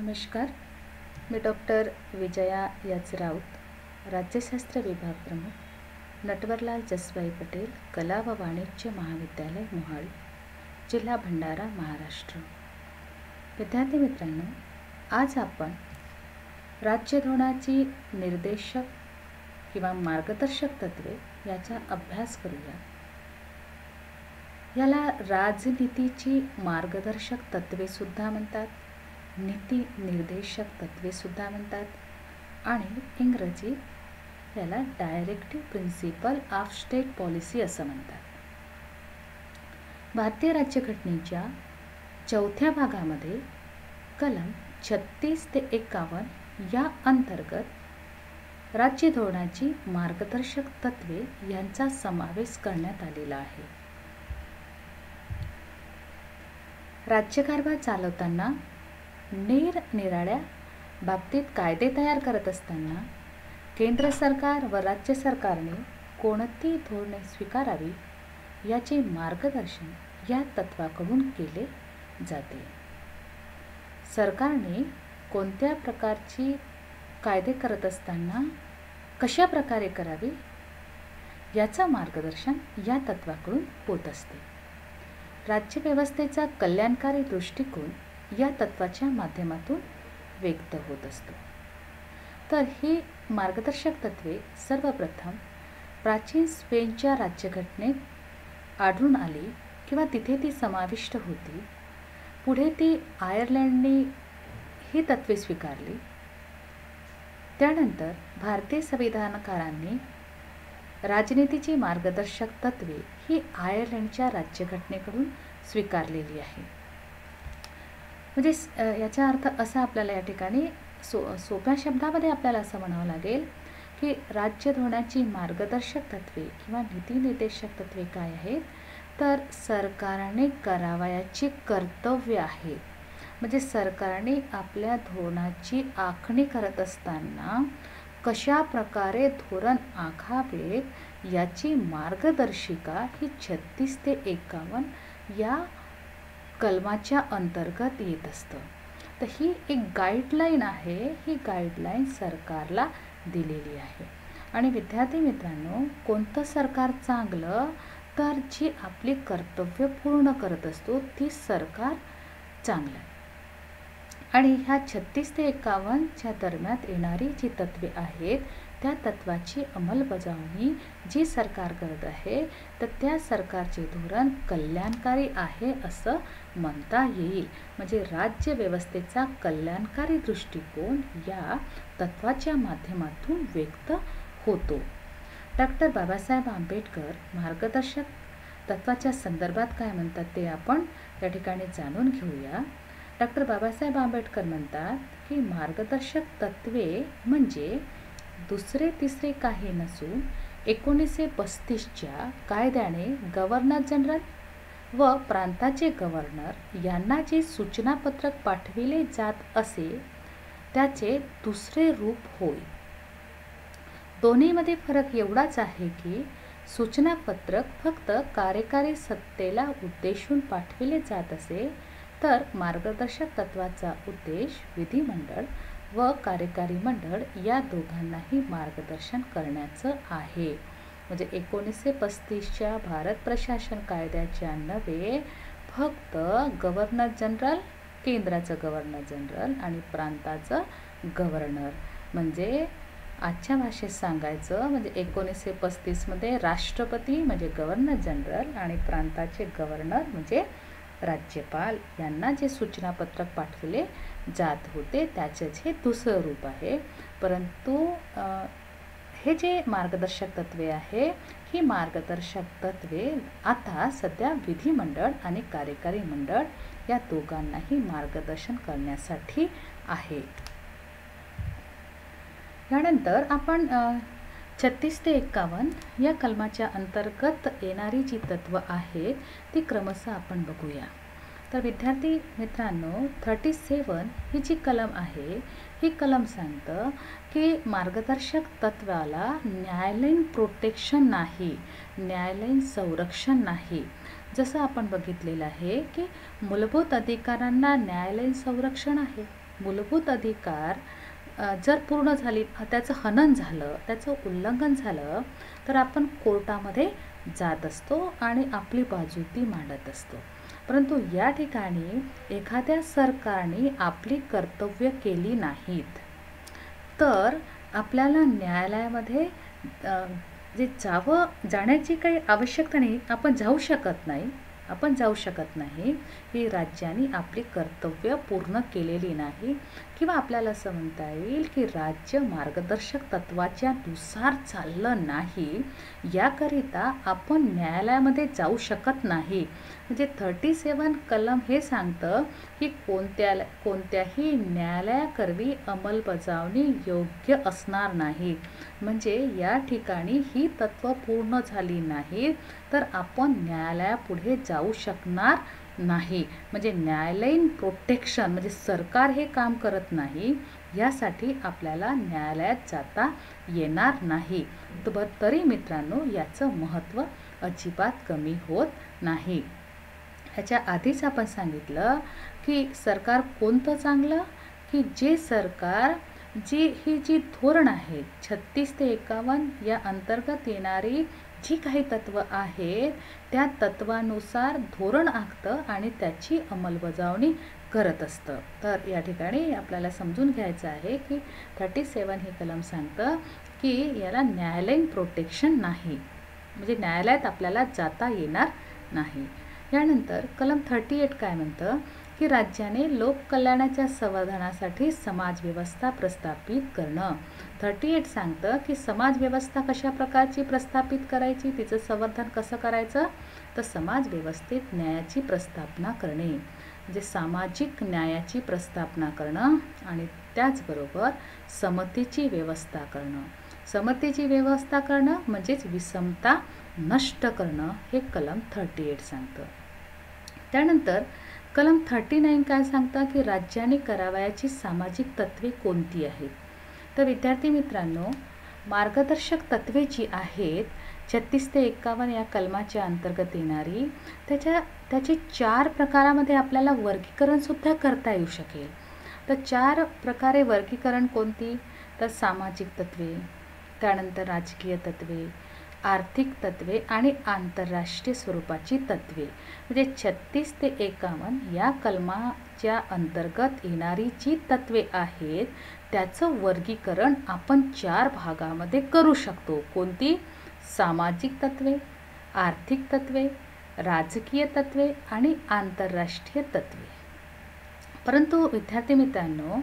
नमस्कार. मी डॉक्टर विजया याच राऊत, राज्यशास्त्र विभाग प्रमुख, नटवरलाल जसभाई पटेल कला व वाणिज्य महाविद्यालय मोहाली, जिल्हा भंडारा, महाराष्ट्र. विद्यार्थी मित्रांनो, आज आपण राज्य धोरणाची निर्देशक किंवा मार्गदर्शक तत्वे याचा अभ्यास करूया. याला राजनीतीची मार्गदर्शक तत्वे सुद्धा म्हणतात, नीती निर्देशक तत्वे सुद्धा म्हणतात आणि इंग्रजीत याला directive principle of state policy असं म्हणतात. भारतीय राज्यघटनेच्या 4थ्या भागामध्ये कलम 36 ते 51 या अंतर्गत राज्य धोरणाची मार्गदर्शक तत्वे यांचा समावेश करण्यात आलेला आहे. राज्यकारभार चालवताना निरनिराळ्या बाबतीत कायदे तयार करत असताना केंद्र सरकार व राज्य सरकारने कोणती धोरणे स्वीकारावी याचे मार्गदर्शन या तत्वाकडून केले जाते. सरकारने कोणत्या प्रकारची कायदे करत असताना कशा प्रकारे करावी याचं मार्गदर्शन या तत्वाकडून होत असते. राज्यव्यवस्थेचा कल्याणकारी दृष्टिकोन या तत्वाच्या माध्यमातून व्यक्त होत असतो. तर ही मार्गदर्शक तत्वे सर्वप्रथम प्राचीन स्पेनच्या राज्यघटनेत आढळून आली किंवा तिथे ती समाविष्ट होती. पुढे ती आयर्लंडने ही तत्वे स्वीकारली. त्यानंतर भारतीय संविधानकारांनी राजनीतीची मार्गदर्शक तत्वे ही आयर्लंडच्या राज्यघटनेकडून स्वीकारलेली आहे. म्हणजे याचा अर्थ असा आपल्याला या ठिकाणी सोप्या शब्दामध्ये आपल्याला असं म्हणावं लागेल की राज्य धोरणाची मार्गदर्शक तत्वे किंवा नीती निर्देशक तत्वे काय आहेत, तर सरकारने करावयाची कर्तव्य आहेत. म्हणजे सरकारने आपल्या धोरणाची आखणी करत असताना कशा प्रकारे धोरण आखावेत याची मार्गदर्शिका ही 36 ते 51 या कलमाच्या अंतर्गत येत असतं. तर ही एक गाईडलाईन आहे. ही गाईडलाईन सरकारला दिलेली आहे. आणि विद्यार्थी मित्रांनो, कोणतं सरकार चांगलं, तर जी आपली कर्तव्य पूर्ण करत असतो ती सरकार चांगलं आहे. आणि ह्या 36 ते 51च्या दरम्यान येणारी जी तत्वे आहेत त्या तत्वाची अंमलबजावणी जी सरकार करत आहे तर त्या सरकारचे धोरण कल्याणकारी आहे असं म्हणता येईल. म्हणजे राज्यव्यवस्थेचा कल्याणकारी दृष्टिकोन या तत्वाच्या माध्यमातून व्यक्त होतो. डॉक्टर बाबासाहेब आंबेडकर मार्गदर्शक तत्वाच्या संदर्भात काय म्हणतात ते आपण या ठिकाणी जाणून घेऊया. डॉक्टर बाबासाहेब आंबेडकर म्हणतात की मार्गदर्शक तत्वे म्हणजे दुसरे तिसरे काही नसून 1935च्या कायद्याने गव्हर्नर जनरल व प्रांताचे गव्हर्नर यांना जे सूचनापत्रक पाठविले जात असे त्याचे दुसरे रूप होय. दोन्हीमध्ये फरक एवढाच आहे की सूचनापत्रक फक्त कार्यकारी सत्तेला उद्देशून पाठविले जात असे, तर मार्गदर्शक तत्वाचा उद्देश विधिमंडळ व कार्यकारी मंडळ या दोघांनाही मार्गदर्शन करण्याचं आहे. म्हणजे 1935च्या भारत प्रशासन कायद्याच्या नव्हे फक्त गव्हर्नर जनरल, केंद्राचं गव्हर्नर जनरल आणि प्रांताचं गव्हर्नर. म्हणजे आजच्या भाषेत सांगायचं म्हणजे 1935मध्ये राष्ट्रपती म्हणजे गव्हर्नर जनरल आणि प्रांताचे गव्हर्नर म्हणजे राज्यपाल यांना जे सूचनापत्रक पाठवले जात होते त्याचेच हे दुसरं रूप आहे. परंतु हे जे मार्गदर्शक तत्वे आहे ही मार्गदर्शक तत्वे आता सध्या विधिमंडळ आणि कार्यकारी मंडळ या दोघांनाही मार्गदर्शन करण्यासाठी आहे. यानंतर आपण 36 ते 51 या कलमाच्या अंतर्गत येणारी जी तत्व आहेत ती क्रमशः आपण बघूया. तर विद्यार्थी मित्रांनो, 37 ही जी कलम आहे ही कलम सांगतं की मार्गदर्शक तत्वाला न्यायालयीन प्रोटेक्शन नाही, न्यायालयीन संरक्षण नाही. जसं आपण बघितलेलं आहे की मूलभूत अधिकारांना न्यायालयीन संरक्षण आहे, मूलभूत अधिकार जर पूर्ण झाली, त्याचं हनन झालं, त्याचं उल्लंघन झालं, तर आपण कोर्टामध्ये जात असतो आणि आपली बाजू ती मांडत असतो. परंतु या ठिकाणी एखाद्या सरकारने आपली कर्तव्य केली नाहीत, तर आपल्याला न्यायालयामध्ये जाण्याची काही आवश्यकता नाही. आपण जाऊ शकत नाही की राज्याने आपली कर्तव्य पूर्ण केलेली नाही, किंवा आपल्याला असं म्हणता येईल की राज्य मार्गदर्शक तत्वाच्या नुसार चाललं नाही, याकरिता आपण न्यायालयामध्ये जाऊ शकत नाही. म्हणजे 37 कलम हे सांगतं की कोणत्याही न्यायालयाकरवी अंमलबजावणी योग्य असणार नाही. म्हणजे या ठिकाणी ही तत्व पूर्ण झाली नाही तर आपण न्यायालयापुढे जाऊ शकणार नाही. म्हणजे न्यायालयीन प्रोटेक्शन, म्हणजे सरकार हे काम करत नाही, यासाठी आपल्याला न्यायालयात जाता येणार नाही. तरी मित्रांनो, याचं महत्त्व अजिबात कमी होत नाही. ह्याच्या आधीच आपण सांगितलं की सरकार कोणतं चांगलं, की जे सरकार जी धोरण आहेत 36 ते 51 या अंतर्गत येणारी जी काही तत्व आहेत, त्या तत्वानुसार धोरण आखतं आणि त्याची अंमलबजावणी करत असतं. तर या ठिकाणी आपल्याला समजून घ्यायचं आहे की 37 हे कलम सांगतं की याला न्यायालयीन प्रोटेक्शन नाही, म्हणजे न्यायालयात आपल्याला जाता येणार नाही. यानंतर कलम 38 काय म्हणतं की राज्याने लोककल्याणाच्या संवर्धनासाठी समाजव्यवस्था प्रस्थापित करणं. 38 सांगतं की समाजव्यवस्था कशा प्रकारची प्रस्थापित करायची, तिचं संवर्धन कसं करायचं, तर समाजव्यवस्थेत न्यायाची प्रस्थापना करणे, म्हणजे सामाजिक न्यायाची प्रस्थापना करणं आणि त्याचबरोबर समतेची व्यवस्था करणं. समतेची व्यवस्था करणं म्हणजेच विषमता नष्ट करणं, हे कलम 38 सांगतं. त्यानंतर कलम 39 काय सांगतं की राज्याने करावयाची सामाजिक तत्वे कोणती आहेत. तर विद्यार्थी मित्रांनो, मार्गदर्शक तत्वे जी आहेत 36 ते 51 या कलमाच्या अंतर्गत येणारी, त्याचे 4 प्रकारामध्ये आपल्याला वर्गीकरणसुद्धा करता येऊ शकेल. तर 4 प्रकारे वर्गीकरण कोणती, तर सामाजिक तत्वे, त्यानंतर राजकीय तत्वे, आर्थिक तत्वे आणि आंतरराष्ट्रीय स्वरूपाची तत्वे. म्हणजे 36 ते 51 या कलमाच्या अंतर्गत येणारी जी तत्वे आहेत त्याचं वर्गीकरण आपण 4 भागामध्ये करू शकतो. कोणती, सामाजिक तत्वे, आर्थिक तत्वे, राजकीय तत्वे आणि आंतरराष्ट्रीय तत्वे. परंतु विद्यार्थी मित्रांनो,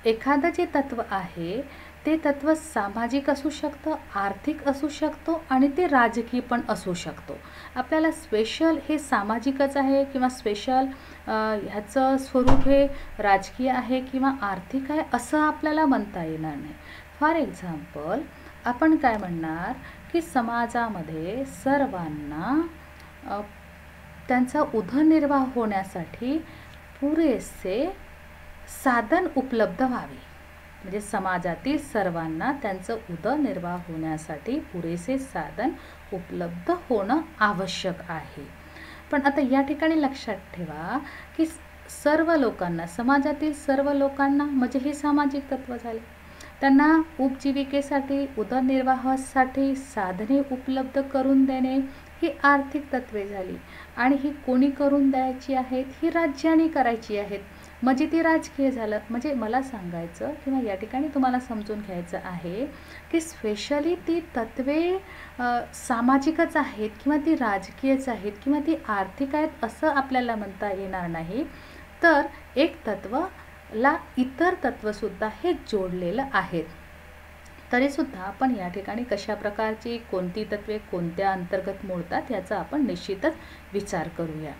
एखादं जे तत्व आहे ते तत्व सामाजिक असू शकतं, आर्थिक असू शकतो आणि ते राजकीय पण असू शकतो. आपल्याला स्पेशल हे सामाजिकच आहे किंवा स्पेशल ह्याचं स्वरूप हे राजकीय आहे किंवा आर्थिक आहे असं आपल्याला म्हणता येणार नाही. फॉर एक्झाम्पल, आपण काय म्हणणार की समाजामध्ये सर्वांना त्यांचा उदरनिर्वाह होण्यासाठी पुरेसे साधन उपलब्ध व्हावे, म्हणजे समाजातील सर्वांना त्यांचं उदरनिर्वाह होण्यासाठी पुरेसे साधन उपलब्ध होणं आवश्यक आहे. पण आता या ठिकाणी लक्षात ठेवा की सर्व लोकांना, समाजातील सर्व लोकांना, म्हणजे हे सामाजिक तत्व झाले. त्यांना उपजीविकेसाठी, उदरनिर्वाहासाठी साधने उपलब्ध करून देणे ही आर्थिक तत्वे झाली. आणि ही कोणी करून द्यायची आहेत, ही राज्याने करायची आहेत, म्हणजे ती राजकीय झालं. म्हणजे मला सांगायचं किंवा या ठिकाणी तुम्हाला समजून घ्यायचं आहे की स्पेशली ती तत्वे सामाजिकच आहेत किंवा ती राजकीयच आहेत किंवा ती आर्थिक आहेत असं आपल्याला म्हणता येणार नाही. तर एक तत्वला इतर तत्वसुद्धा हे जोडलेलं आहेत. तरीसुद्धा आपण या ठिकाणी कशा प्रकारची कोणती तत्वे कोणत्या अंतर्गत मोडतात याचा आपण निश्चितच विचार करूया.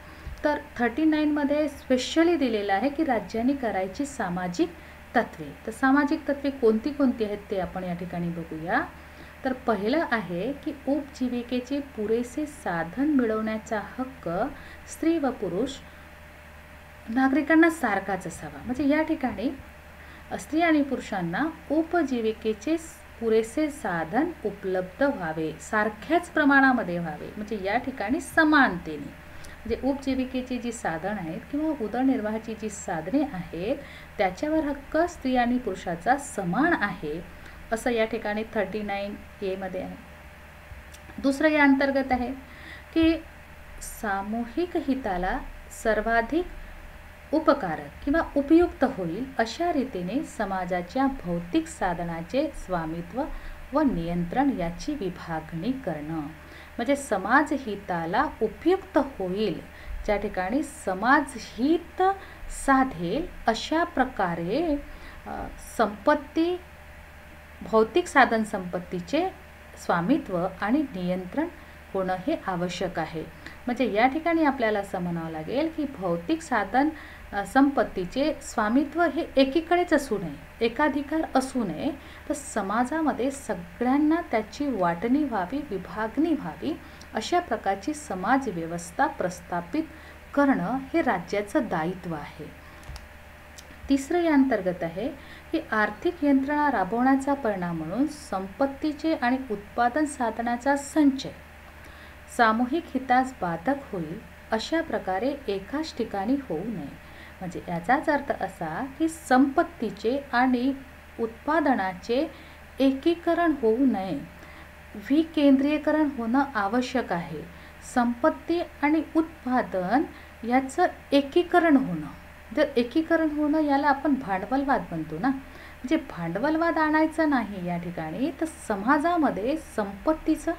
तर 39 मध्ये स्पेशली दिलेलं आहे की राज्याने करायची सामाजिक तत्वे. तर सामाजिक तत्वे कोणती कोणती आहेत ते आपण या ठिकाणी बघूया. तर पहिलं आहे की उपजीविकेचे पुरेसे साधन मिळवण्याचा हक्क स्त्री व पुरुष नागरिकांना सारखाच असावा. म्हणजे या ठिकाणी स्त्री आणि पुरुषांना उपजीविकेचे पुरेसे साधन उपलब्ध व्हावे, सारख्याच प्रमाणामध्ये व्हावे, म्हणजे या ठिकाणी समानतेने. म्हणजे उपजीविकेची जी साधन आहेत किंवा उदरनिर्वाहाची जी साधने आहेत त्याच्यावर हक्क स्त्री आणि पुरुषाचा समान आहे, असं या ठिकाणी 39A मध्ये आहे. दुसरं या अंतर्गत आहे की सामूहिक हिताला सर्वाधिक उपकारक किंवा उपयुक्त होईल अशा रीतीने समाजाच्या भौतिक साधनाचे स्वामित्व व नियंत्रण याची विभागणी करणं. म्हणजे समाज हिताला उपयुक्त होईल, ज्या ठिकाणी समाज हित साधेल अशा प्रकारे संपत्ती, भौतिक साधन संपत्तीचे स्वामित्व आणि नियंत्रण होणं हे आवश्यक आहे. म्हणजे या ठिकाणी आपल्याला असं म्हणावं लागेल की भौतिक साधन संपत्तीचे स्वामित्व हे एकीकडेच असू नये, एकाधिकार असू नये, तर समाजामध्ये सगळ्यांना त्याची वाटणी व्हावी, विभागणी व्हावी, अशा प्रकारची समाज व्यवस्था प्रस्थापित करणं हे राज्याचं दायित्व आहे. तिसरं या अंतर्गत आहे की आर्थिक यंत्रणा राबवण्याचा परिणाम म्हणून संपत्तीचे आणि उत्पादन साधनाचा संचय सामूहिक हितास बाधक होईल अशा प्रकारे एकाच ठिकाणी होऊ नये. म्हणजे याचाच अर्थ असा की संपत्तीचे आणि उत्पादनाचे एकीकरण होऊ नये, विकेंद्रीयकरण होणं आवश्यक आहे. संपत्ती आणि उत्पादन याचं एकीकरण होणं, जर एकीकरण होणं याला आपण भांडवलवाद म्हणतो ना, म्हणजे भांडवलवाद आणायचं नाही या ठिकाणी, तर समाजामध्ये संपत्तीचं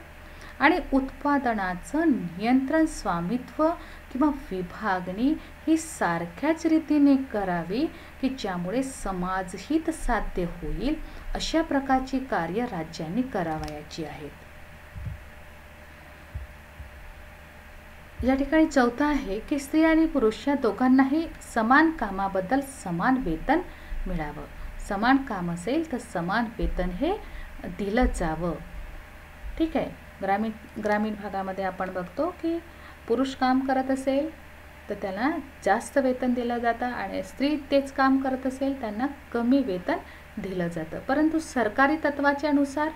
आणि उत्पादनाचं नियंत्रण, स्वामित्व किंवा विभागणी ही सारख्याच रीतीने करावी की ज्यामुळे समाजहित साध्य होईल अशा प्रकारची कार्य राज्यांनी करावयाची आहेत. या ठिकाणी चौथा आहे की स्त्री आणि पुरुष या दोघांनाही समान कामाबद्दल समान वेतन मिळावं. समान काम असेल तर समान वेतन हे दिलं जावं. ठीक आहे. ग्रामीण भागामध्ये आपण बघतो की पुरुष काम करत असेल तर त्याला जास्त वेतन दिलं जातं आणि स्त्री तेच काम करत असेल त्यांना कमी वेतन दिलं जातं. परंतु सरकारी तत्वाच्या नुसार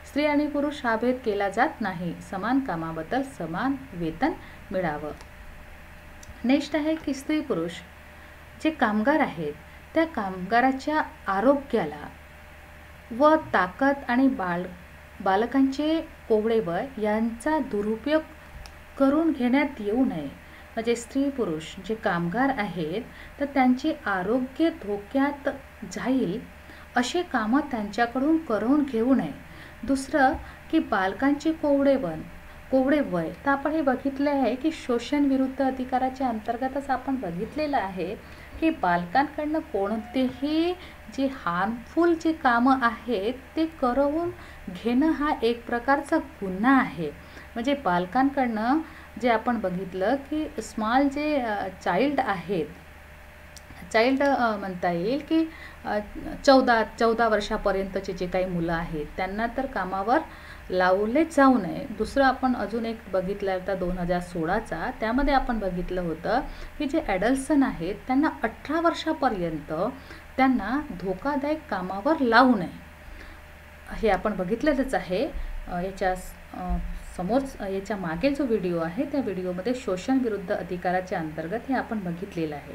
स्त्री आणि पुरुष हा भेद केला जात नाही. समान कामाबद्दल समान वेतन मिळावं. नेक्स्ट आहे की स्त्री पुरुष जे कामगार आहेत त्या कामगाराच्या आरोग्याला व ताकद आणि बालकांचे कोवळे वय यांचा दुरुपयोग करून घेण्यात येऊ नये. म्हणजे स्त्री पुरुष जे कामगार आहेत तर त्यांचे आरोग्य धोक्यात जाईल असे कामं त्यांच्याकडून करून घेऊ नये. दुसरं की बालकांचे कोवळे वय, तर आपण हे बघितले आहे की शोषण विरुद्ध अधिकाराच्या अंतर्गतच आपण बघितलेलं आहे की बालकांकडनं कोणतेही जे हार्मफुल जे कामं आहेत ते करवून घेणं हा एक प्रकारचा गुन्हा आहे. म्हणजे बालकांकडनं जे आपण बघितलं की स्मॉल जे चाइल्ड आहेत, चाइल्ड म्हणता येईल की 14 वर्षापर्यंतचे जे काही मुलं आहेत त्यांना तर कामावर लावलेच जाऊ नये. दुसरं आपण अजून एक बघितलं होता 2016चा, त्यामध्ये आपण बघितलं होतं की जे ॲडल्सन आहेत त्यांना 18 वर्षापर्यंत त्यांना धोकादायक कामावर लावू नये. हे आपण बघितलेलंच आहे. याच्या याच्या मागे जो व्हिडिओ आहे त्या व्हिडिओमध्ये शोषण विरुद्ध अधिकाराच्या अंतर्गत हे आपण बघितलेलं आहे.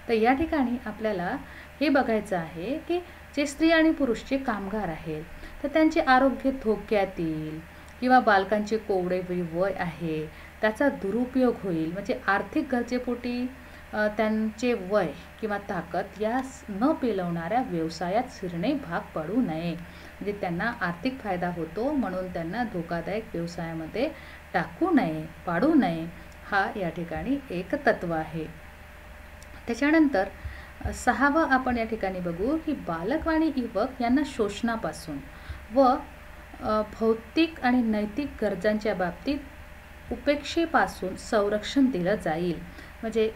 तर या ठिकाणी आपल्याला हे बघायचं आहे की जे स्त्री आणि पुरुषचे कामगार आहेत तर त्यांचे आरोग्य धोक्यात येईल किंवा बालकांचे कोवळे वय आहे त्याचा दुरुपयोग होईल. म्हणजे आर्थिक गरजेपोटी त्यांचे वय किंवा ताकद यास न पेलवणाऱ्या व्यवसायात शिरणे भाग पडू नये. म्हणजे त्यांना आर्थिक फायदा होतो म्हणून त्यांना धोकादायक व्यवसायामध्ये पाडू नये हा या ठिकाणी एक तत्व आहे. त्याच्यानंतर 6वं आपण या ठिकाणी बघू की बालक आणि युवक यांना शोषणापासून व भौतिक आणि नैतिक गरजांच्या बाबतीत उपेक्षेपासून संरक्षण दिलं जाईल. म्हणजे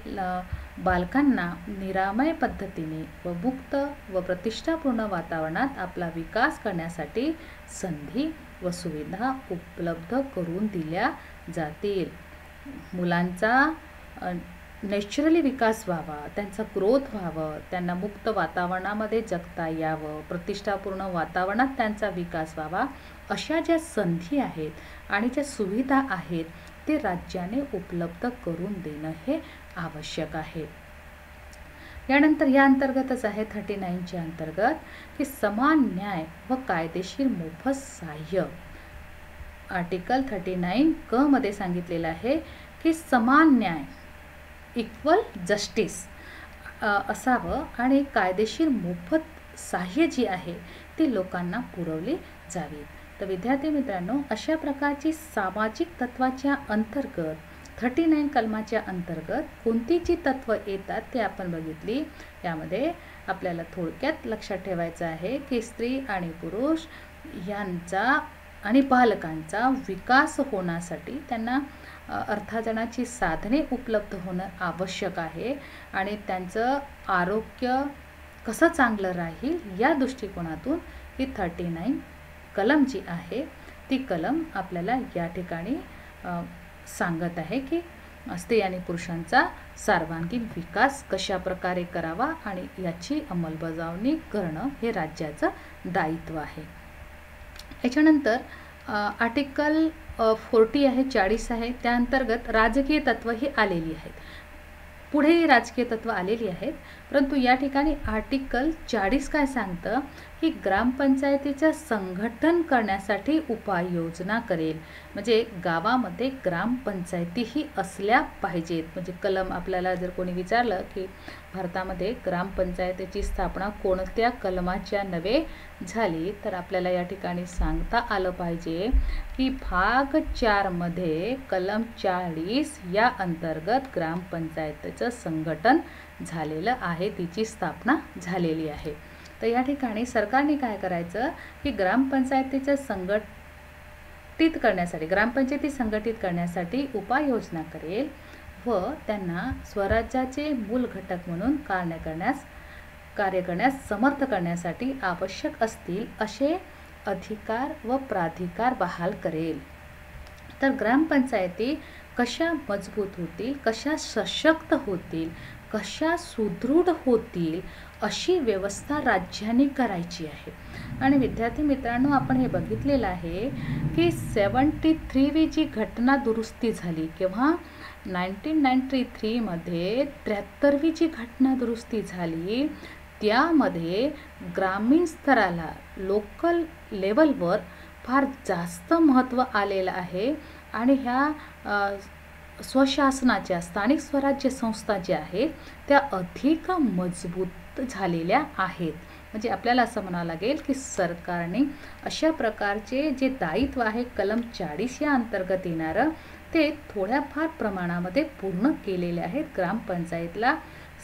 बालकांना निरामय पद्धतीने व मुक्त व प्रतिष्ठापूर्ण वातावरणात आपला विकास करण्यासाठी संधी व सुविधा उपलब्ध करून दिल्या जातील. मुलांचा नॅचरली विकास व्हावा, त्यांचा ग्रोथ व्हावं, त्यांना मुक्त वातावरणामध्ये जगता यावं, प्रतिष्ठापूर्ण वातावरणात त्यांचा विकास व्हावा, अशा ज्या संधी आहेत आणि ज्या सुविधा आहेत ते राज्याने उपलब्ध करून देणं हे आवश्यक आहे. यानंतर या अंतर्गतच आहे 39च्या अंतर्गत की समान न्याय व कायदेशीर मोफत सहाय्य. आर्टिकल 39 क मध्ये सांगितलेलं आहे की समान न्याय इक्वल जस्टिस असावं आणि कायदेशीर मोफत सहाय्य जी आहे ती लोकांना पुरवली जावी. तर विद्यार्थी मित्रांनो, अशा प्रकारची सामाजिक तत्वाच्या अंतर्गत 39 कलमाच्या अंतर्गत कोणती जी तत्व येतात ते आपण बघितली. यामध्ये आपल्याला थोडक्यात लक्षात ठेवायचं आहे की स्त्री आणि पुरुष यांचा आणि बालकांचा विकास होण्यासाठी त्यांना अर्थार्जनाची साधने उपलब्ध होणं आवश्यक आहे आणि त्यांचं आरोग्य कसं चांगलं राहील या दृष्टिकोनातून ही 39 कलम जी आहे ती कलम आपल्याला या ठिकाणी सांगत आहे की स्त्री आणि पुरुषांचा सर्वांगीण विकास कशा प्रकारे करावा आणि याची अंमलबजावणी करणं हे राज्याचं दायित्व आहे. याच्यानंतर आर्टिकल 40 आहे, 40 आहे, त्या अंतर्गत राजकीय तत्व ही आलेली आहेत. पुढेही राजकीय तत्व आलेली आहेत, परंतु या ठिकाणी आर्टिकल 40 काय सांगतं की ग्रामपंचायतीचं संघटन करण्यासाठी उपाययोजना करेल. म्हणजे गावामध्ये ग्रामपंचायतीही असल्या पाहिजेत. म्हणजे कलम आपल्याला जर कोणी विचारलं की भारतामध्ये ग्रामपंचायतीची स्थापना कोणत्या कलमाच्या नव्हे झाली, तर आपल्याला या ठिकाणी सांगता आलं पाहिजे की भाग 4 मध्ये कलम 40 या अंतर्गत ग्रामपंचायतीचं संघटन झालेलं आहे, तिची स्थापना झालेली आहे. तर या ठिकाणी सरकारने काय करायचं की ग्रामपंचायतीचं ग्रामपंचायती संघटित करण्यासाठी उपाययोजना करेल व त्यांना स्वराज्याचे मूल घटक म्हणून कार्य करण्यास समर्थ करण्यासाठी आवश्यक असतील असे अधिकार व प्राधिकार बहाल करेल. तर ग्रामपंचायती कशा मजबूत होतील, कशा सशक्त होतील, कशा सुदृढ होतील अशी व्यवस्था राज्याने करायची आहे. आणि विद्यार्थी मित्रांनो, आपण हे बघितलेलं आहे की 73वी जी घटना दुरुस्ती झाली किंवा 1993 मध्ये 73वी जी घटना दुरुस्ती झाली त्यामध्ये ग्रामीण स्तराला लोकल लेवलवर फार जास्त महत्त्व आलेलं आहे आणि ह्या स्वशासनाच्या स्थानिक स्वराज्य संस्था ज्या आहेत त्या अधिक मजबूत झालेल्या आहेत. म्हणजे आपल्याला असं म्हणावं लागेल की सरकारने अशा प्रकारचे जे दायित्व आहे कलम 40 या अंतर्गत येणारं ते थोड्याफार प्रमाणामध्ये पूर्ण केलेले आहेत. ग्रामपंचायतला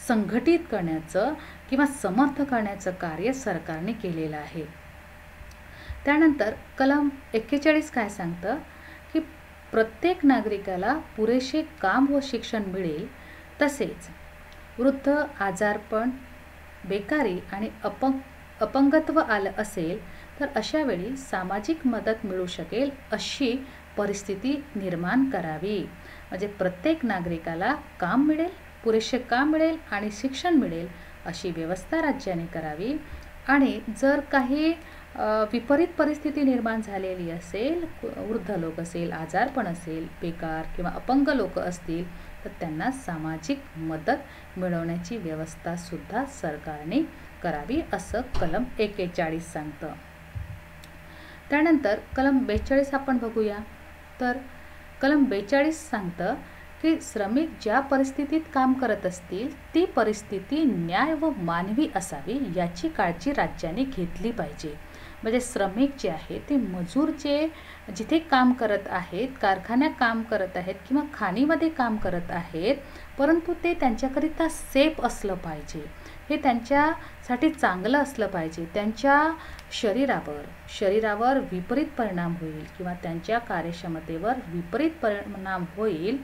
संघटित करण्याचं किंवा समर्थ करण्याचं कार्य सरकारने केलेलं आहे. त्यानंतर कलम 41 काय सांगतं की प्रत्येक नागरिकाला पुरेसे काम व शिक्षण मिळेल, तसेच वृद्ध, आजारपण, बेकारी आणि अपंगत्व आलं असेल तर अशा वेळी सामाजिक मदत मिळू शकेल अशी परिस्थिती निर्माण करावी. म्हणजे प्रत्येक नागरिकाला काम मिळेल, पुरेसे काम मिळेल आणि शिक्षण मिळेल अशी व्यवस्था राज्याने करावी. आणि जर काही विपरीत परिस्थिती निर्माण झालेली असेल, वृद्ध लोक असेल, आजारपण असेल, बेकार किंवा अपंग लोक असतील तर त्यांना सामाजिक मदत मिळवण्याची व्यवस्था सुद्धा सरकारने करावी असं कलम 41 सांगतं. त्यानंतर कलम 42 आपण बघूया. तर कलम 42 सांगतं की श्रमिक ज्या परिस्थितीत काम करत असतील ती परिस्थिती न्याय व मानवी असावी याची काळजी राज्याने घेतली पाहिजे. म्हणजे श्रमिक जे आहे ते मजूर जे जिथे काम करत आहेत, कारखान्यात काम करत आहेत किंवा खाणीमध्ये काम करत आहेत, परंतु ते त्यांच्याकरिता सेफ असलं पाहिजे, हे त्यांच्यासाठी चांगलं असलं पाहिजे. त्यांच्या शरीरावर विपरीत परिणाम होईल किंवा त्यांच्या कार्यक्षमतेवर विपरीत परिणाम होईल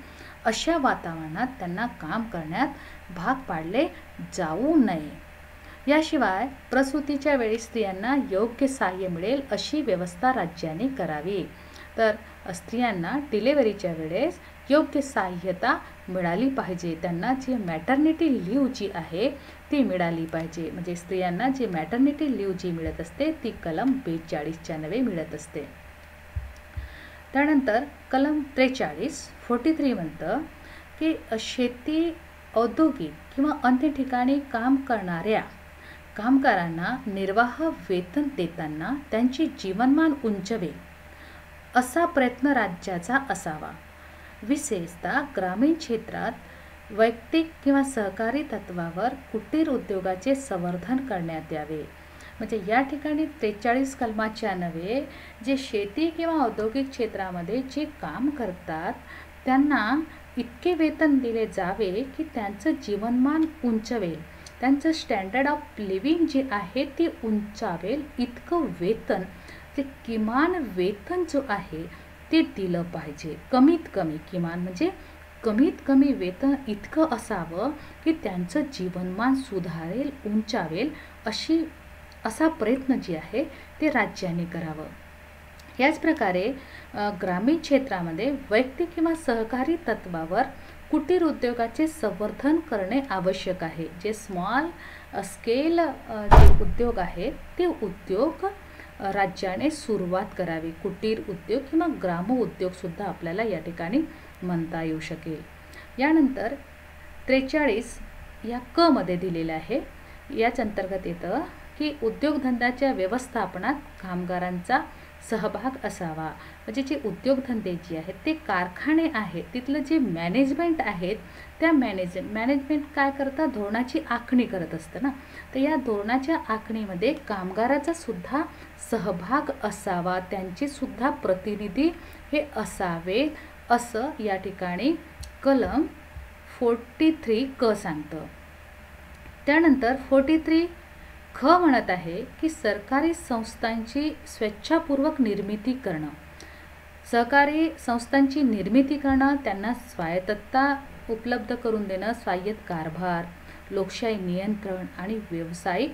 अशा वातावरणात त्यांना काम करण्यात भाग पाडले जाऊ नये. याशिवाय प्रसूतीच्या वेळी स्त्रियांना योग्य सहाय्य मिळेल अशी व्यवस्था राज्याने करावी. तर स्त्रियांना डिलेव्हरीच्या वेळेस योग्य सहाय्यता मिळाली पाहिजे. त्यांना जी मॅटर्निटी लीव जी आहे ती मिळाली पाहिजे. म्हणजे स्त्रियांना जी मॅटर्निटी लीव जी मिळत असते ती कलम 42च्या नवे मिळत असते. त्यानंतर कलम 43 म्हणतं की शेती, औद्योगिक किंवा अन्य ठिकाणी काम करणाऱ्या कामगारांना निर्वाह वेतन देताना त्यांची जीवनमान उंचवेल असा प्रयत्न राज्याचा असावा. विशेषतः ग्रामीण क्षेत्रात वैयक्तिक किंवा सहकारी तत्वावर कुटीर उद्योगाचे संवर्धन करण्यात यावे. म्हणजे या ठिकाणी 43 कलमाच्या नव्हे, जे शेती किंवा औद्योगिक क्षेत्रामध्ये जे काम करतात त्यांना इतके वेतन दिले जावे की त्यांचं जीवनमान उंचवेल, त्यांचं स्टँडर्ड ऑफ लिव्हिंग जे आहे ते उंचावेल इतकं वेतन, ते किमान वेतन जो आहे ते दिलं पाहिजे. कमीत कमी, किमान म्हणजे कमीत कमी वेतन इतकं असावं की त्यांचं जीवनमान सुधारेल, उंचावेल असा प्रयत्न जे आहे ते राज्याने करावं. याच प्रकारे ग्रामीण क्षेत्रामध्ये वैयक्तिक किंवा सहकारी तत्वावर कुटीर उद्योगाचे संवर्धन करणे आवश्यक आहे. जे स्मॉल स्केल जे उद्योग आहेत ते उद्योग राज्याने सुरुवात करावी. कुटीर उद्योग किंवा ग्राम उद्योगसुद्धा आपल्याला या ठिकाणी म्हणता येऊ शकेल. यानंतर 43 या क मध्ये दिलेलं आहे. याच अंतर्गत येतं की उद्योगधंद्याच्या व्यवस्थापनात कामगारांचा सहभाग असावा. म्हणजे जे उद्योगधंदे जे आहेत ते कारखाने आहेत, तिथलं जे मॅनेजमेंट आहेत त्या मॅनेजमेंट काय करतात, धोरणाची आखणी करत असतं ना. तर या धोरणाच्या आखणीमध्ये कामगाराचा सुद्धा सहभाग असावा, त्यांचे सुद्धा प्रतिनिधी हे असावे असं या ठिकाणी कलम 43 क सांगतं. त्यानंतर 43 ख म्हणत आहे की सरकारी संस्थांची स्वेच्छापूर्वक निर्मिती करणं. सहकारी संस्थांची निर्मिती करणं, त्यांना स्वायत्तता उपलब्ध करून देणं, स्वायत्त कारभार, लोकशाही नियंत्रण आणि व्यावसायिक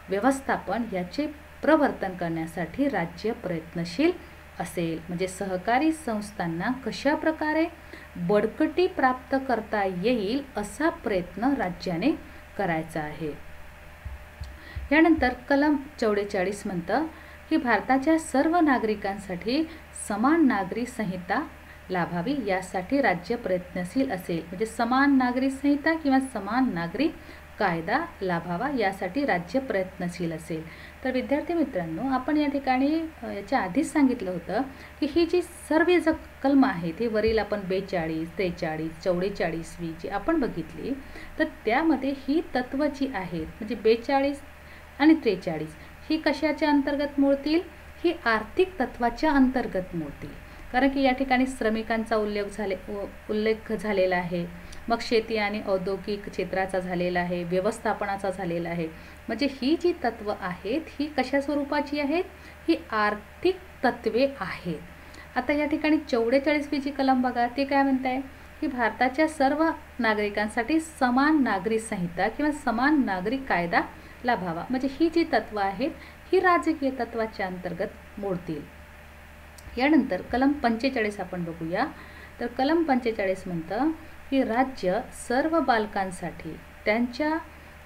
व्यवस्थापन याचे प्रवर्तन करण्यासाठी राज्य प्रयत्नशील असेल. म्हणजे सहकारी संस्थांना कशा प्रकारे बळकटी प्राप्त करता येईल असा प्रयत्न राज्याने करायचा आहे. यानंतर कलम 44 म्हणतं की भारताच्या सर्व नागरिकांसाठी समान नागरी संहिता लाभावी यासाठी राज्य प्रयत्नशील असेल. म्हणजे समान नागरी संहिता किंवा समान नागरी कायदा लाभावा यासाठी राज्य प्रयत्नशील असेल. तर विद्यार्थी मित्रांनो, आपण या ठिकाणी याच्या आधीच सांगितलं होतं की ही जी सर्व कलम आहेत हे वरील आपण 42, 43, 44 जी आपण बघितली, तर त्यामध्ये ही तत्व जी आहेत म्हणजे 42 आणि 43 ही कशाच्या अंतर्गत मोडतील, ही आर्थिक तत्वाच्या अंतर्गत मोडतील. कारण की या ठिकाणी श्रमिकांचा उल्लेख झालेला आहे, मग शेती आणि औद्योगिक क्षेत्राचा झालेला आहे, व्यवस्थापनाचा झालेला आहे. म्हणजे ही जी तत्व आहेत ही कशा स्वरूपाची आहेत, ही आर्थिक तत्वे आहेत. आता या ठिकाणी 44 जी कलम बघा, ते काय म्हणत आहे की भारताच्या सर्व नागरिकांसाठी समान नागरी संहिता किंवा समान नागरी कायदा लाभावा. म्हणजे ही जी तत्व आहेत ही राजकीय तत्वाच्या अंतर्गत मोडतील. यानंतर कलम 45 आपण बघूया. तर कलम 45 म्हणतं की राज्य सर्व बालकांसाठी त्यांच्या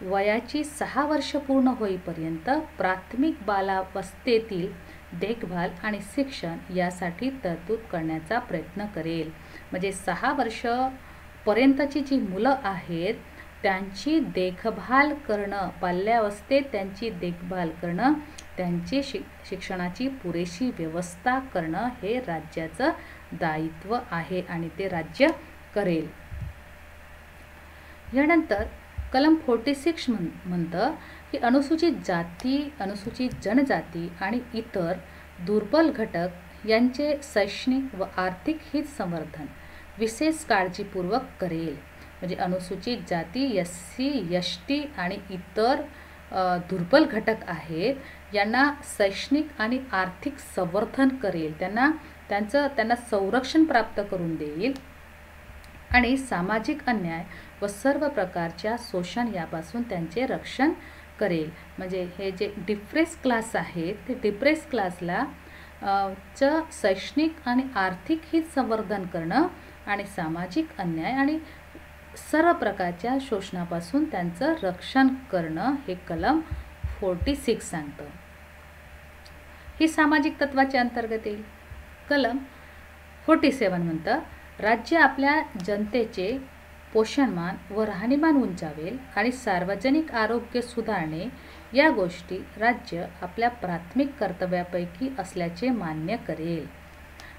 वयाची 6 वर्ष पूर्ण होईपर्यंत प्राथमिक बालावस्थेतील देखभाल आणि शिक्षण यासाठी तरतूद करण्याचा प्रयत्न करेल. म्हणजे 6 वर्षपर्यंतची जी मुलं आहेत त्यांची देखभाल करणं, बाल्यावस्थेत त्यांची देखभाल करणं, त्यांची शिक्षणाची पुरेशी व्यवस्था करणं हे राज्याचं दायित्व आहे आणि ते राज्य करेल. यानंतर कलम 46 म्हणतं की अनुसूचित जाती, अनुसूचित जनजाती आणि इतर दुर्बल घटक यांचे शैक्षणिक व आर्थिक हित संवर्धन विशेष काळजीपूर्वक करेल. म्हणजे अनुसूचित जाती, SC, ST आणि इतर दुर्बल घटक आहेत यांना शैक्षणिक आणि आर्थिक संवर्धन करेल, त्यांना संरक्षण प्राप्त करून देईल आणि सामाजिक अन्याय व सर्व प्रकारच्या शोषण यापासून त्यांचे रक्षण करेल. म्हणजे हे जे डिप्रेस क्लास आहेत ते डिप्रेस क्लासला शैक्षणिक आणि आर्थिक हित संवर्धन करणं आणि सामाजिक अन्याय आणि सर्व प्रकारच्या शोषणापासून त्यांचं रक्षण करणं हे कलम 46 सांगतं. ही सामाजिक तत्वाच्या अंतर्गत येईल. कलम 47 म्हणतं, राज्य आपल्या जनतेचे पोषणमान व राहणीमान उंचावेल आणि सार्वजनिक आरोग्य सुधारणे या गोष्टी राज्य आपल्या प्राथमिक कर्तव्यापैकी असल्याचे मान्य करेल.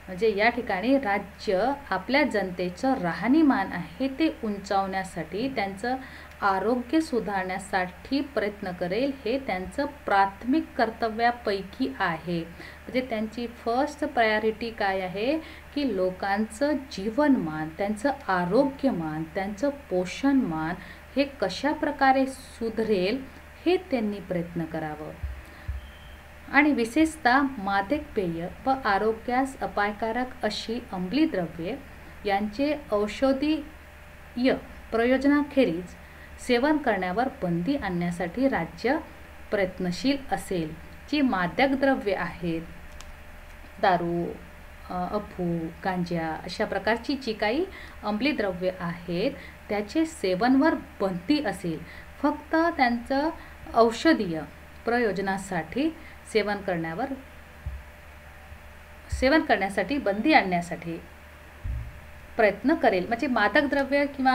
म्हणजे या ठिकाणी राज्य आपल्या जनतेचं राहणीमान आहे ते उंचावण्यासाठी, त्यांचं आरोग्य सुधारण्यासाठी प्रयत्न करेल, हे त्यांचं प्राथमिक कर्तव्यापैकी आहे. म्हणजे त्यांची फर्स्ट प्रायोरिटी काय आहे की लोकांचं जीवनमान, त्यांचं आरोग्यमान, त्यांचं पोषणमान हे कशा प्रकारे सुधरेल हे त्यांनी प्रयत्न करावं. आणि विशेषतः मादक पेय व आरोग्यास अपायकारक अशी अंमली द्रव्ये यांचे औषधीय प्रयोजनाखेरीज सेवन करण्यावर बंदी आणण्यासाठी राज्य प्रयत्नशील असेल. जी मादक द्रव्ये आहेत, दारू, अफू, गांजा अशा प्रकारची जी काही अंमली द्रव्ये आहेत त्याचे सेवनवर बंदी असेल. फक्त त्यांचं औषधीय प्रयोजनासाठी सेवन करण्यासाठी बंदी आणण्यासाठी प्रयत्न करेल. म्हणजे मादक द्रव्य किंवा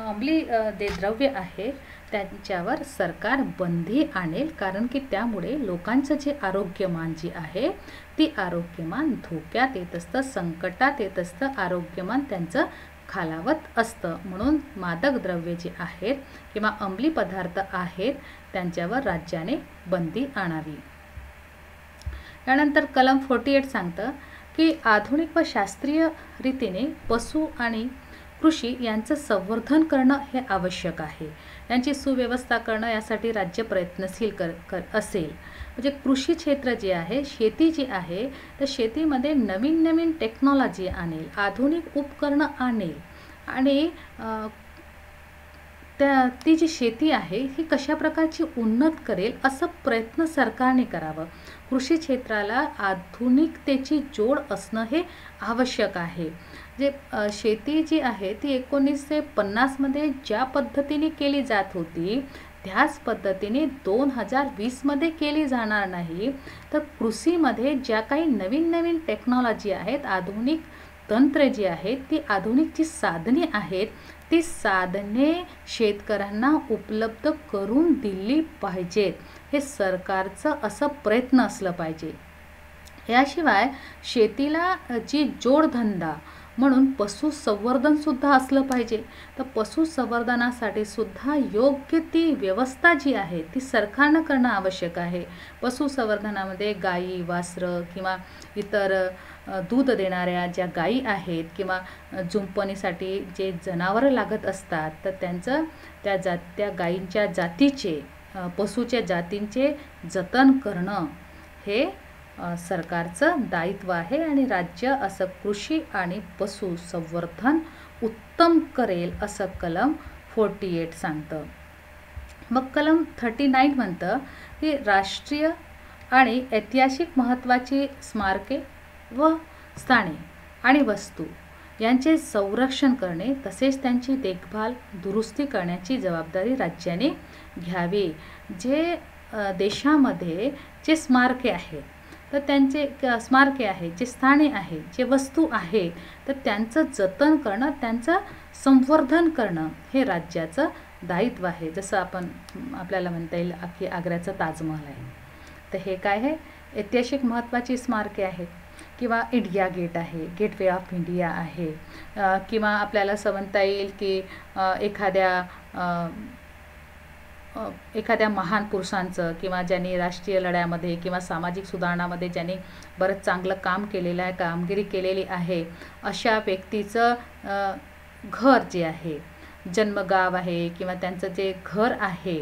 अंमली द्रव्य आहे त्यांच्यावर सरकार बंदी आणेल, कारण की त्यामुळे लोकांचं जे आरोग्यमान जे आहे ती आरोग्यमान धोक्यात येत असतं, संकटात येत असतं, आरोग्यमान त्यांचं खालावत असतं. म्हणून मादक द्रव्ये जे आहेत किंवा अंमली पदार्थ आहेत त्यांच्यावर राज्याने बंदी आणावी. यानंतर कलम 48 सांगतं की आधुनिक व शास्त्रीय रीतीने पशु आणि कृषी यांचं संवर्धन करणं हे आवश्यक आहे. यांची सुव्यवस्था करणं यासाठी राज्य प्रयत्नशील असेल. म्हणजे कृषी क्षेत्र जे आहे, शेती जी आहे, तर शेतीमध्ये नवीन नवीन टेक्नॉलॉजी आणेल, आधुनिक उपकरणं आणेल आणि ती जी शेती आहे ही कशा प्रकारची उन्नत करेल असं प्रयत्न सरकारने करावं. कृषी क्षेत्राला आधुनिकतेची जोड असणं हे आवश्यक आहे. जे शेती जी आहे ती 1950 मध्ये ज्या पद्धतीने केली जात होती त्याच पद्धतीने 2020 मध्ये केली जाणार नाही. तर कृषीमध्ये ज्या काही नवीन नवीन टेक्नॉलॉजी आहेत, आधुनिक तंत्र जी आहेत, ती आधुनिक जी साधने आहेत ती साधने शेतकऱ्यांना उपलब्ध करून दिली पाहिजेत. हे सरकारचं असं प्रयत्न असलं पाहिजे. याशिवाय शेतीला जी जोडधंदा म्हणून पशुसंवर्धनसुद्धा असलं पाहिजे. तर पशुसंवर्धनासाठी सुद्धा योग्य ती व्यवस्था जी आहे ती सरकारनं करणं आवश्यक आहे. पशुसंवर्धनामध्ये गाई, वासरं किंवा इतर दूध देणाऱ्या ज्या गायी आहेत किंवा जुंपणीसाठी जे जनावरं लागत असतात तर त्यांचं त्या गायींच्या जातीचे, पशुच्या जातींचे जतन करणं हे सरकारचं दायित्व आहे आणि राज्य असं कृषी आणि पशु संवर्धन उत्तम करेल असं कलम 48 सांगतं. मग कलम 39 म्हणतं की राष्ट्रीय आणि ऐतिहासिक महत्त्वाची स्मारके व स्थाने आणि वस्तू यांचे संरक्षण करणे तसेच त्यांची देखभाल दुरुस्ती करण्याची जबाबदारी राज्याने घ्यावी. जे देशामध्ये जे स्मारके आहेत तर त्यांचे स्मारके आहेत, जे स्थाने आहेत, जे वस्तू आहेत तर त्यांचं जतन करणं, त्यांचं संवर्धन करणं हे राज्याचं दायित्व आहे. जसं आपल्याला म्हणता येईल की आग्र्याचं ताजमहल आहे, तर हे काय आहे, ऐतिहासिक महत्त्वाची स्मारके आहेत. किंवा इंडिया गेट आहे, गेटवे ऑफ इंडिया आहे, किंवा आपल्याला असं म्हणता येईल की एखाद्या महान पुरुषांचं किंवा ज्यांनी राष्ट्रीय लढ्यामध्ये किंवा सामाजिक सुधारणामध्ये ज्यांनी बरंच चांगलं काम केलेलं आहे, कामगिरी केलेली आहे, अशा व्यक्तीचं घर जे आहे, जन्मगाव आहे किंवा त्यांचं जे घर आहे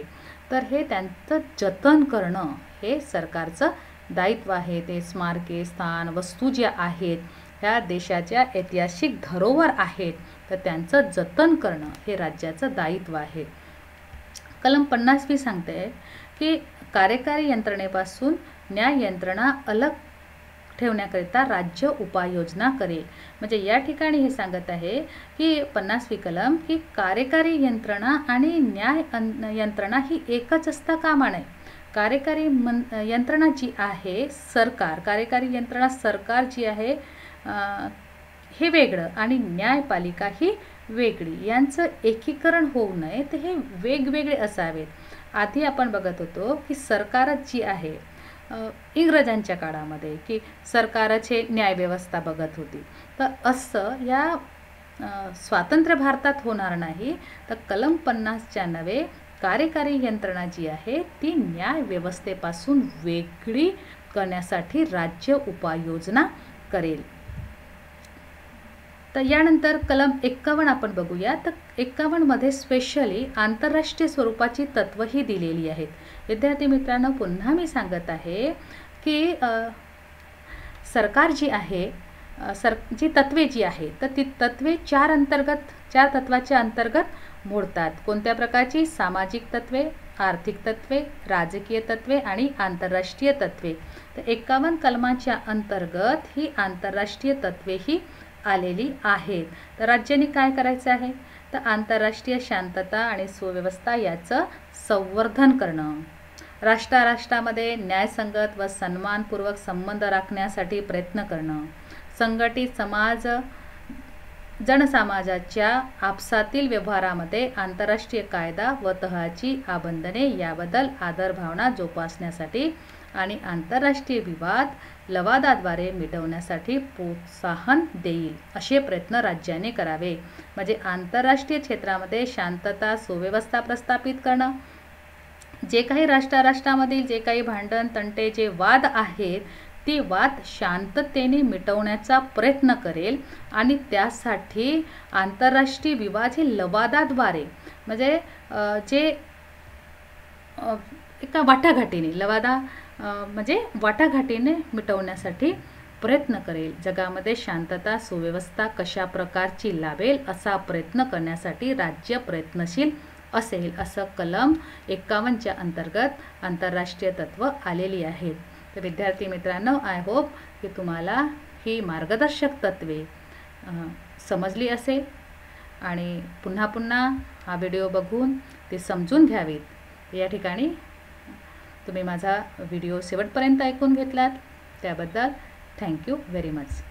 तर हे त्यांचं जतन करणं हे सरकारचं दायित्व आहे. ते स्मारके, स्थान, वस्तू ज्या आहेत ह्या देशाच्या ऐतिहासिक धरोहर आहेत तर त्यांचं जतन करणं हे राज्याचं दायित्व आहे. कलम 50 सांगते की कार्यकारी यंत्रणेपासून न्याय यंत्रणा अलग ठेवण्याकरिता राज्य उपाययोजना करेल. म्हणजे या ठिकाणी हे सांगत आहे की 50वी कलम की कार्यकारी यंत्रणा आणि न्याय यंत्रणा ही एकच असता कामा नये. कार्यकारी यंत्रणा जी आहे सरकार, कार्यकारी यंत्रणा सरकार जी आहे हे वेगळं आणि न्यायपालिका ही वेगळी, यांचं एकीकरण होऊ नये, तर हे वेगवेगळे असावेत. आधी आपण बघत होतो की सरकारच जी आहे इंग्रजांच्या काळामध्ये की सरकारचे न्यायव्यवस्था बघत होती, तर असं या स्वातंत्र्य भारतात होणार नाही. तर कलम 50च्या नवे कार्यकारी यंत्रणा जी आहे ती न्यायव्यवस्थेपासून वेगळी करण्यासाठी राज्य उपाययोजना करेल. तर यानंतर कलम 51 आपण बघूया. तर 51 मध्ये स्पेशली आंतरराष्ट्रीय स्वरूपाची तत्त्व ही दिलेली आहेत. विद्यार्थी मित्रांनो, पुन्हा मी सांगत आहे की सरकार जी आहे, जी तत्वे जी आहे, तर ती तत्वे चार तत्वाच्या अंतर्गत मोडतात. कोणत्या प्रकारची? सामाजिक तत्वे, आर्थिक तत्वे, राजकीय तत्वे आणि आंतरराष्ट्रीय तत्वे. तर 51 कलमाच्या अंतर्गत ही आंतरराष्ट्रीय तत्वे ही आलेली आहेत. तर राज्यांनी काय करायचं आहे? तर आंतरराष्ट्रीय शांतता आणि सुव्यवस्था याचं संवर्धन करणं, राष्ट्रामध्ये न्यायसंगत व सन्मानपूर्वक संबंध राखण्यासाठी प्रयत्न करणं, संघटित समाज जनसमाजाच्या आपसातील व्यवहारामध्ये आंतरराष्ट्रीय कायदा व तहाची आबंधने याबद्दल आदरभावना जोपासण्यासाठी आणि आंतरराष्ट्रीय विवाद लवादाद्वारे मिटवण्यासाठी प्रोत्साहन देईल असे प्रयत्न राज्याने करावे. म्हणजे आंतरराष्ट्रीय क्षेत्रामध्ये शांतता सुव्यवस्था प्रस्थापित करणं, जे काही राष्ट्रामधील जे काही भांडण तंटे जे वाद आहेत ती वाद शांततेने मिटवण्याचा प्रयत्न करेल आणि त्यासाठी आंतरराष्ट्रीय विवाद हे लवादाद्वारे म्हणजे जे एका वाटाघाटीने म्हणजे वाटाघाटीने मिटवण्यासाठी प्रयत्न करेल. जगामध्ये शांतता सुव्यवस्था कशा प्रकारची लाभेल असा प्रयत्न करण्यासाठी राज्य प्रयत्नशील असेल असं कलम 51च्या अंतर्गत आंतरराष्ट्रीय तत्व आलेली आहेत. तर विद्यार्थी मित्रांनो, आय होप की तुम्हाला ही मार्गदर्शक तत्वे समजली असेल आणि पुन्हा हा व्हिडिओ बघून ते समजून घ्यावेत. या ठिकाणी तुम्ही माझा व्हिडिओ शेवटपर्यंत ऐकून घेतलात त्याबद्दल थँक्यू व्हेरी मच.